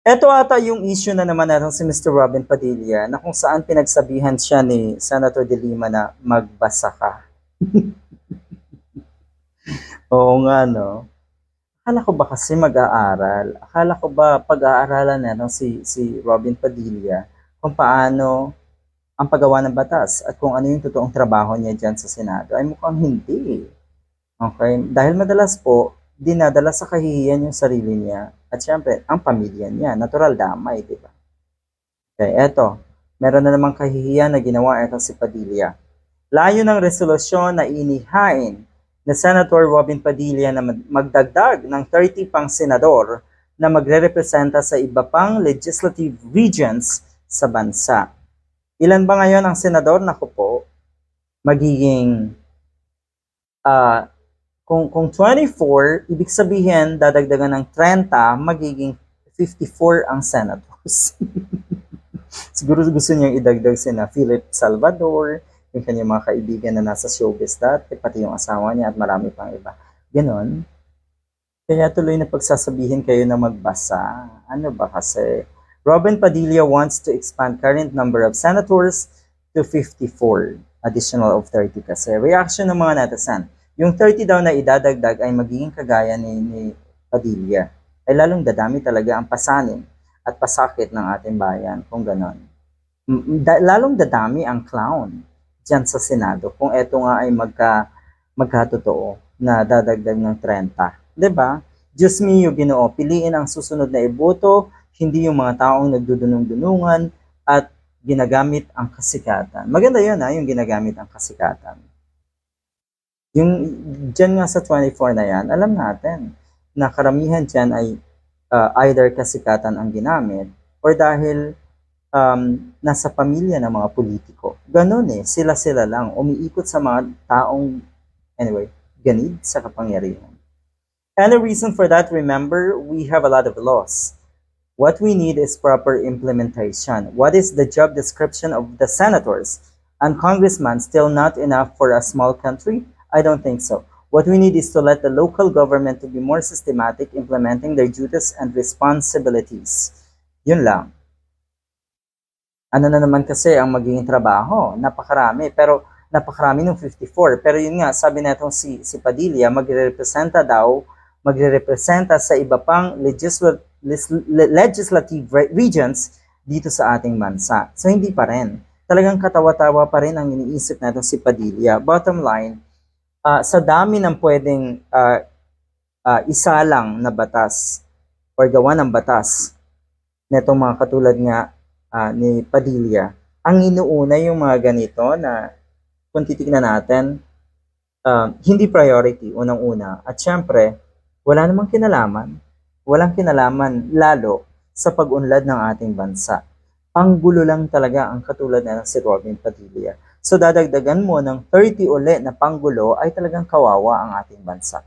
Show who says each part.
Speaker 1: Eto ata yung issue na naman natin si Mr. Robin Padilla na kung saan pinagsabihan siya ni Senator De Lima na magbasa ka. Oo nga, no? Akala ko ba kasi mag-aaral? Akala ko ba pag-aaralan na si Robin Padilla kung paano ang paggawa ng batas at kung ano yung totoong trabaho niya dyan sa Senado? Ay mukhang hindi. Okay? Dahil madalas po, dinadala sa kahihiyan yung sarili niya at syempre, ang pamilya niya. Natural damay, di ba? Okay, eto. Meron na namang kahihiyan na ginawa ito si Padilla. Layo ng resolusyon na inihain na Senator Robin Padilla na magdagdag ng 30 pang senador na magre-representa sa iba pang legislative regions sa bansa. Ilan ba ngayon ang senador? Naku po, magiging kung 24, ibig sabihin dadagdagan ng 30, magiging 54 ang senators. Siguro gusto niyang idagdag sina Philip Salvador, yung kanyang mga kaibigan na nasa showbiz dati, pati yung asawa niya at marami pang iba. Ganon. Kaya tuloy na pagsasabihin kayo na magbasa. Ano ba kasi? Robin Padilla wants to expand current number of senators to 54, additional of 30 kasi. Reaction ng mga netizen. Yung 30 daw na idadagdag ay magiging kagaya ni Padilla. Ay lalong dadami talaga ang pasanin at pasakit ng ating bayan kung ganon. Lalong dadami ang clown dyan sa Senado kung eto nga ay magkatotoo na dadagdag ng 30. 'Di ba? Diyos mio, Ginoo, piliin ang susunod na iboto, hindi yung mga taong nagdudunong-dunungan at ginagamit ang kasikatan. Maganda yun yung ginagamit ang kasikatan. Yung dyan nga sa 24 na yan, alam natin na karamihan dyan ay either kasikatan ang ginamit or dahil nasa pamilya ng mga politiko. Ganon sila-sila lang, umiikot sa mga taong, anyway, ganid sa kapangyarihan. And the reason for that, remember, we have a lot of laws. What we need is proper implementation. What is the job description of the senators and congressmen still not enough for a small country? I don't think so. What we need is to let the local government to be more systematic implementing their duties and responsibilities. Yun lang. Ano na naman kasi ang magiging trabaho? Napakarami. Pero napakarami ng 54. Pero yun nga, sabi na itong si Padilla, magre-representa sa iba pang legislative regions dito sa ating bansa. So hindi pa rin. Talagang katawa-tawa pa rin ang iniisip na itong si Padilla. Bottom line, sa dami ng pwedeng isalang na batas or gawa ng batas netong mga katulad nga ni Padilla, ang inuuna yung mga ganito na kung titignan natin, hindi priority unang-una. At syempre, walang kinalaman lalo sa pag-unlad ng ating bansa. Panggulo lang talaga ang katulad na si Robin Padilla. So dadagdagan mo ng 30 uli na panggulo ay talagang kawawa ang ating bansa.